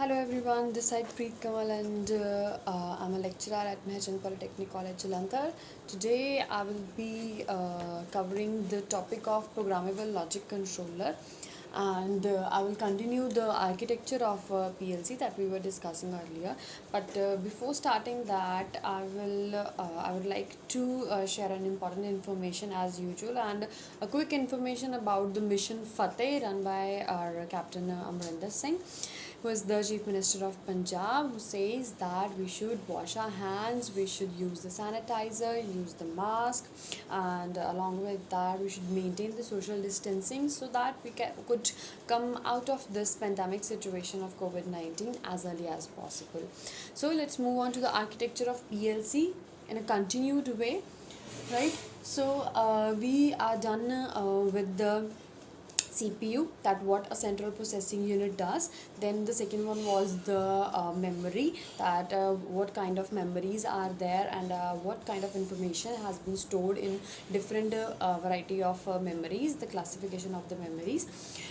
Hello everyone, this is Preet Kamal and I'm a lecturer at Mehchan Polytechnic College, Jalandhar. Today I will be covering the topic of programmable logic controller, and I will continue the architecture of PLC that we were discussing earlier. But before starting that, I would like to share an important information as usual, and a quick information about the mission Fateh run by our Captain Amrinder Singh, who is the Chief Minister of Punjab, who says that we should wash our hands, we should use the sanitizer, use the mask, and along with that, we should maintain the social distancing so that could come out of this pandemic situation of COVID 19 as early as possible. So, let's move on to the architecture of PLC in a continued way, right? So, we are done with the CPU, that what a central processing unit does. Then the second one was the memory, that what kind of memories are there, and what kind of information has been stored in different variety of memories, the classification of the memories,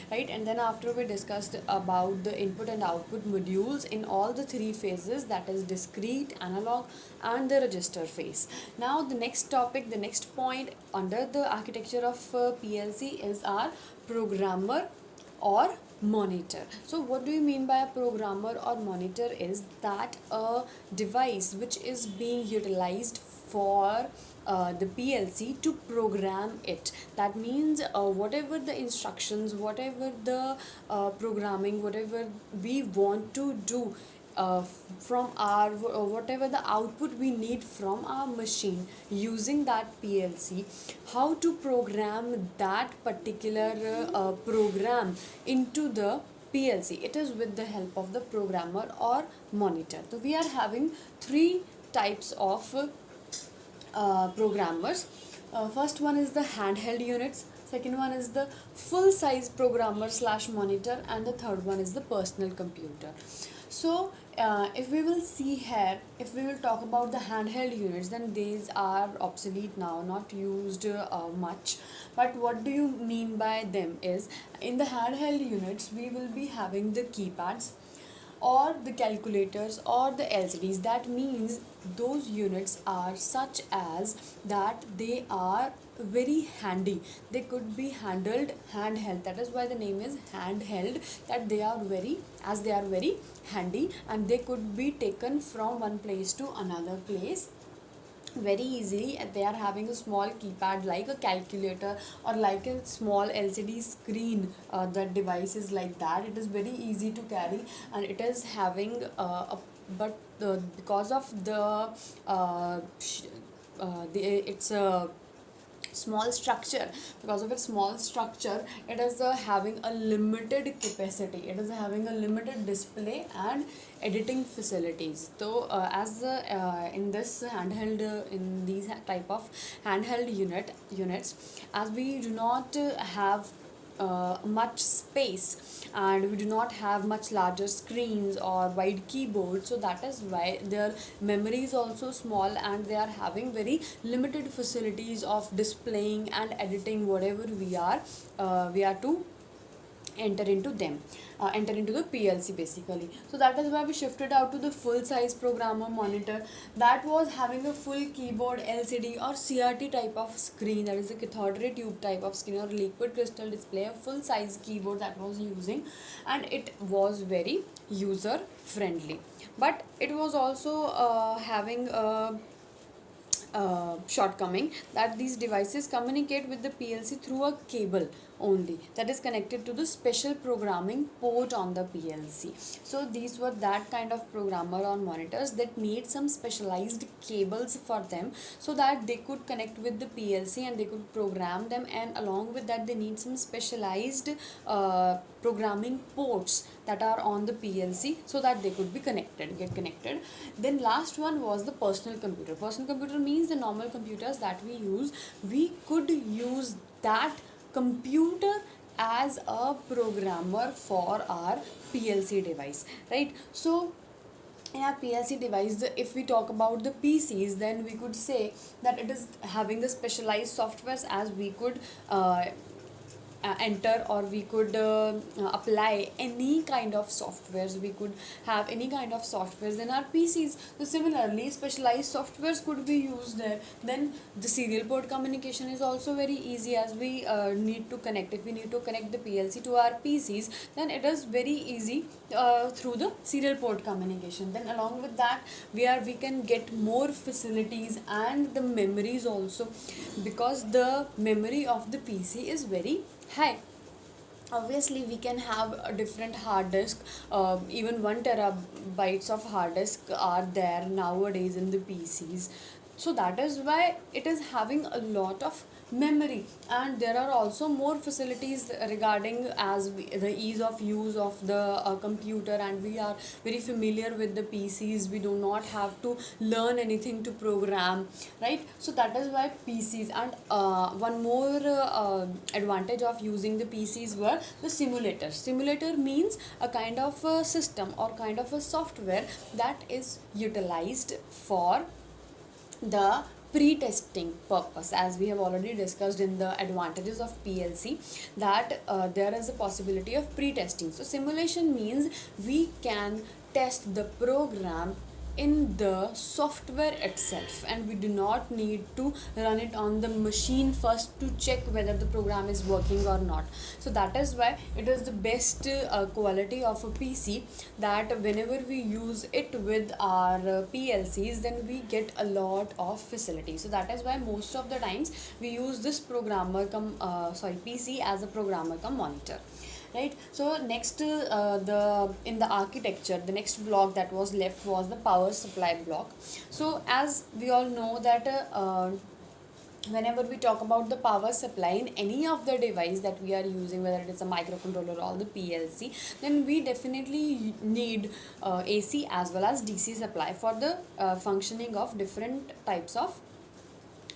right? And then after we discussed about the input and output modules in all the three phases, that is discrete, analog, and the register phase. Now the next topic, the next point under the architecture of PLC is our programmer or monitor. So what do you mean by a programmer or monitor? Is that a device which is being utilized for the PLC to program it. That means whatever the instructions, whatever the programming, whatever we want to do from our whatever the output we need from our machine using that PLC, how to program that particular program into the PLC. It is with the help of the programmer or monitor. So we are having three types of programmers. First one is the handheld units, second one is the full size programmer slash monitor, and the third one is the personal computer. So if we will see here, if we will talk about the handheld units, then these are obsolete now, not used much. But what do you mean by them is, in the handheld units we will be having the keypads or the calculators or the LCDs. That means those units are such as that they are very handy. They could be handled handheld. That is why the name is handheld, that they are very handy, and they could be taken from one place to another place very easily. They are having a small keypad like a calculator or like a small LCD screen. That device is like that. It is very easy to carry, and it is having because of it's a small structure. Because of its small structure, it is having a limited capacity, it is having a limited display and editing facilities. So in this handheld in these type of handheld units, as we do not have much space, and we do not have much larger screens or wide keyboards, so that is why their memory is also small, and they are having very limited facilities of displaying and editing whatever we are to enter into the PLC basically. So that is why we shifted out to the full size programmer monitor, that was having a full keyboard, LCD or CRT type of screen, that is a cathode ray tube type of screen or liquid crystal display, a full size keyboard that was using, and it was very user friendly. But it was also having a shortcoming, that these devices communicate with the PLC through a cable only, that is connected to the special programming port on the PLC. So these were that kind of programmer or monitors that need some specialized cables for them, so that they could connect with the PLC and they could program them, and along with that they need some specialized programming ports that are on the PLC, so that they could be get connected. Then last one was the personal computer. Personal computer means the normal computers that we use. We could use that computer as a programmer for our PLC device, right? So in our PLC device, if we talk about the PCs, then we could say that it is having the specialized softwares, as we could enter, or we could apply any kind of softwares. We could have any kind of softwares in our PCs. So similarly, specialized softwares could be used there. Then the serial port communication is also very easy, as we need to connect. If we need to connect the PLC to our PCs, then it is very easy through the serial port communication. Then along with that, we can get more facilities and the memories also, because the memory of the PC is very high. Obviously we can have a different hard disk. Even 1 terabytes of hard disk are there nowadays in the PCs. So that is why it is having a lot of memory. And there are also more facilities regarding, the ease of use of the computer, and we are very familiar with the PCs. We do not have to learn anything to program, right? So that is why PCs. And one more advantage of using the PCs were the simulator means a kind of a system or kind of a software that is utilized for the pre-testing purpose. As we have already discussed in the advantages of PLC, that there is a possibility of pre-testing. So simulation means we can test the program in the software itself, and we do not need to run it on the machine first to check whether the program is working or not. So that is why it is the best quality of a PC, that whenever we use it with our PLCs, then we get a lot of facility. So that is why most of the times we use this PC as a programmer cum monitor, right? So next, in the architecture, the next block that was left was the power supply block. So as we all know that whenever we talk about the power supply in any of the device that we are using, whether it is a microcontroller or the PLC, then we definitely need AC as well as DC supply for the functioning of different types of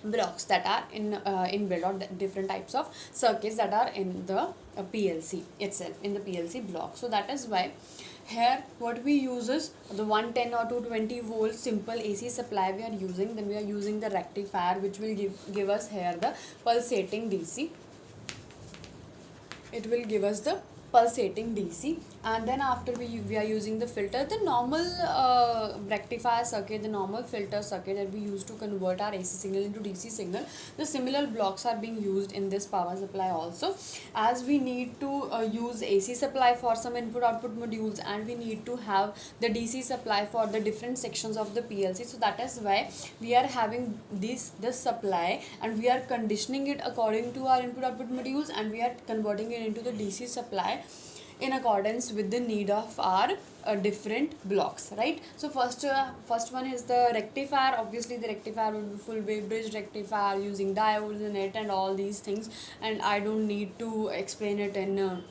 blocks that are in build, or different types of circuits that are in the PLC itself, in the PLC block. So that is why here what we use is the 110 or 220 volt simple AC supply we are using. Then we are using the rectifier, which will give us here the pulsating DC. It will give us the pulsating DC. And then after we are using the filter, the normal rectifier circuit, the normal filter circuit that we use to convert our AC signal into DC signal. The similar blocks are being used in this power supply also, as we need to use AC supply for some input output modules, and we need to have the DC supply for the different sections of the PLC. So that is why we are having this supply, and we are conditioning it according to our input output modules, and we are converting it into the DC supply in accordance with the need of our different blocks, right? So first one is the rectifier. Obviously the rectifier will be full wave bridge rectifier using diodes in it and all these things, and I don't need to explain it in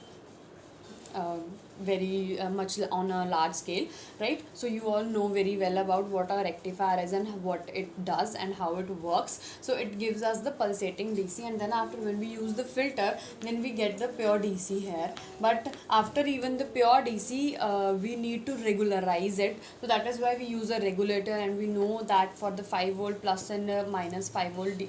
very much on a large scale, right? So you all know very well about what a rectifier is and what it does and how it works. So it gives us the pulsating DC, and then after, when we use the filter, then we get the pure DC here. But after even the pure DC, we need to regularize it. So that is why we use a regulator, and we know that for the 5 volt plus and minus 5 volt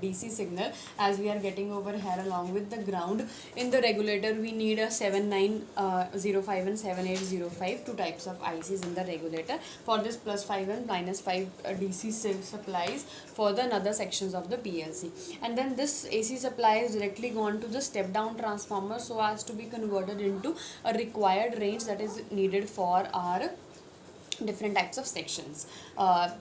DC signal, as we are getting over here along with the ground, in the regulator we need a 7905 and 7805, two types of ICs in the regulator for this plus 5 and minus 5 DC supplies for the another sections of the PLC. And then this AC supply is directly gone to the step down transformer, so as to be converted into a required range that is needed for our different types of sections,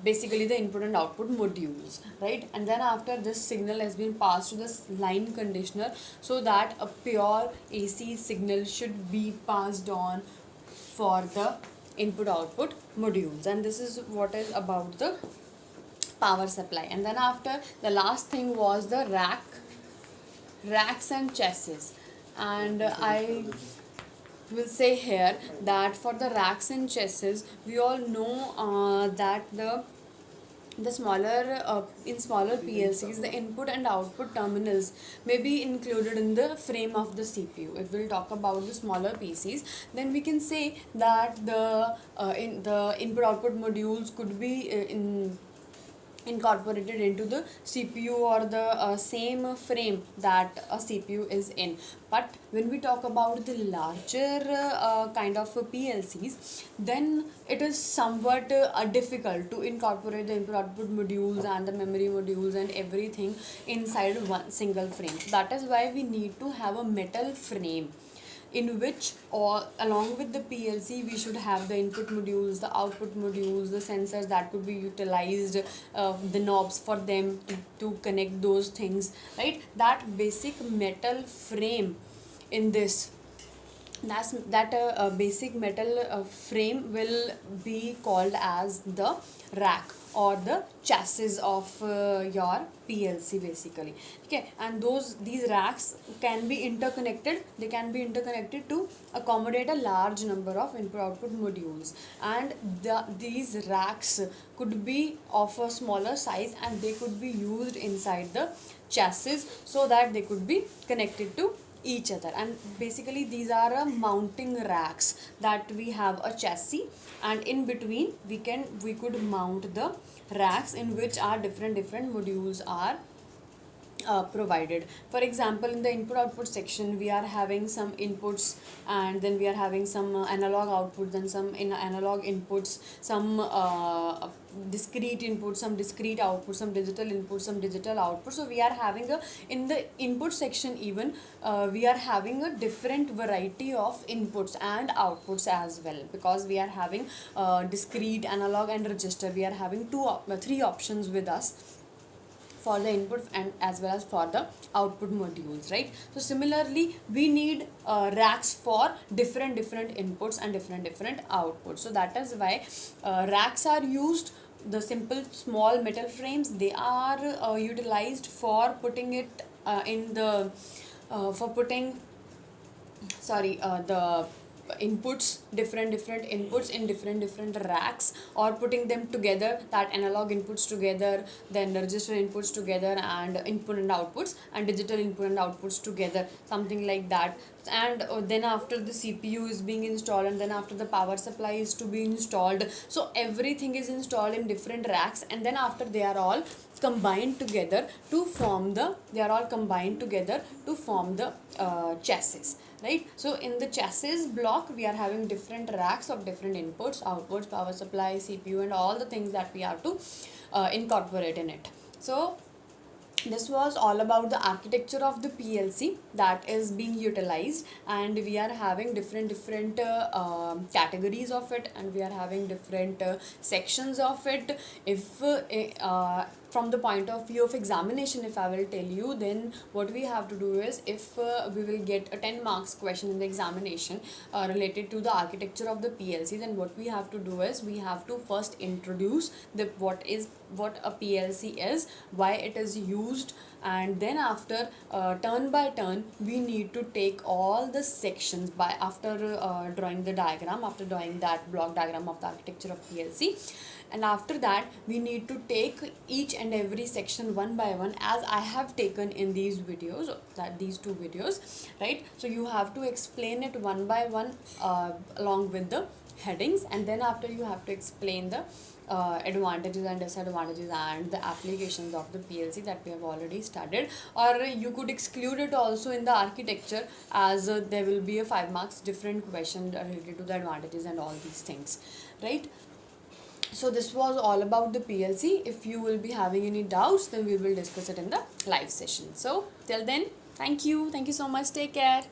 basically the input and output modules, right? And then after, this signal has been passed to this line conditioner, so that a pure AC signal should be passed on for the input output modules. And this is what is about the power supply. And then after, the last thing was the racks and chassis. And I will say here that for the racks and chassis, we all know that the smaller in smaller PLCs, the input and output terminals may be included in the frame of the CPU. If we'll talk about the smaller PCs, then we can say that the input output modules could be incorporated into the CPU or the same frame that a CPU is in. But when we talk about the larger kind of PLCs, then it is somewhat difficult to incorporate the input output modules and the memory modules and everything inside one single frame. So that is why we need to have a metal frame in which, or along with the PLC, we should have the input modules, the output modules, the sensors that could be utilized, the knobs for them to connect those things, right? That basic metal frame in this, that basic metal frame will be called as the rack or the chassis of your PLC basically. Okay, and these racks can be interconnected. They can be interconnected to accommodate a large number of input output modules, and these racks could be of a smaller size and they could be used inside the chassis so that they could be connected to each other. And basically these are mounting racks that we have a chassis, and in between we could mount the racks in which are different modules are provided. For example, in the input output section we are having some inputs, and then we are having some analog outputs, then some analog inputs, some discrete inputs, some discrete outputs, some digital inputs, some digital outputs. So we are having in the input section even we are having a different variety of inputs and outputs as well, because we are having discrete, analog and register. We are having three options with us for the input and as well as for the output modules, right? So similarly we need racks for different inputs and different outputs. So that is why racks are used. The simple small metal frames, they are utilized for putting it in the for putting the inputs, different inputs in different racks, or putting them together, that analog inputs together, then the register inputs together, and input and outputs and digital input and outputs together, something like that. And then after the CPU is being installed, and then after the power supply is to be installed, so everything is installed in different racks, and then after they are all combined together to form the chassis, right? So in the chassis block we are having different racks of different inputs, outputs, power supply, CPU, and all the things that we have to incorporate in it. So this was all about the architecture of the PLC that is being utilized, and we are having different categories of it, and we are having different sections of it. If from the point of view of examination, if I will tell you, then what we have to do is, if we will get a 10 marks question in the examination related to the architecture of the PLC, then what we have to do is, we have to first introduce what a PLC is, why it is used, and then after turn by turn we need to take all the sections after drawing the diagram, after drawing that block diagram of the architecture of PLC. And after that we need to take each and every section one by one, as I have taken in these videos, these two videos, right? So you have to explain it one by one along with the headings, and then after you have to explain the advantages and disadvantages and the applications of the PLC that we have already studied. Or you could exclude it also in the architecture, as there will be a 5 marks different question related to the advantages and all these things, right? So this was all about the PLC. If you will be having any doubts, then we will discuss it in the live session. So till then, thank you so much, take care.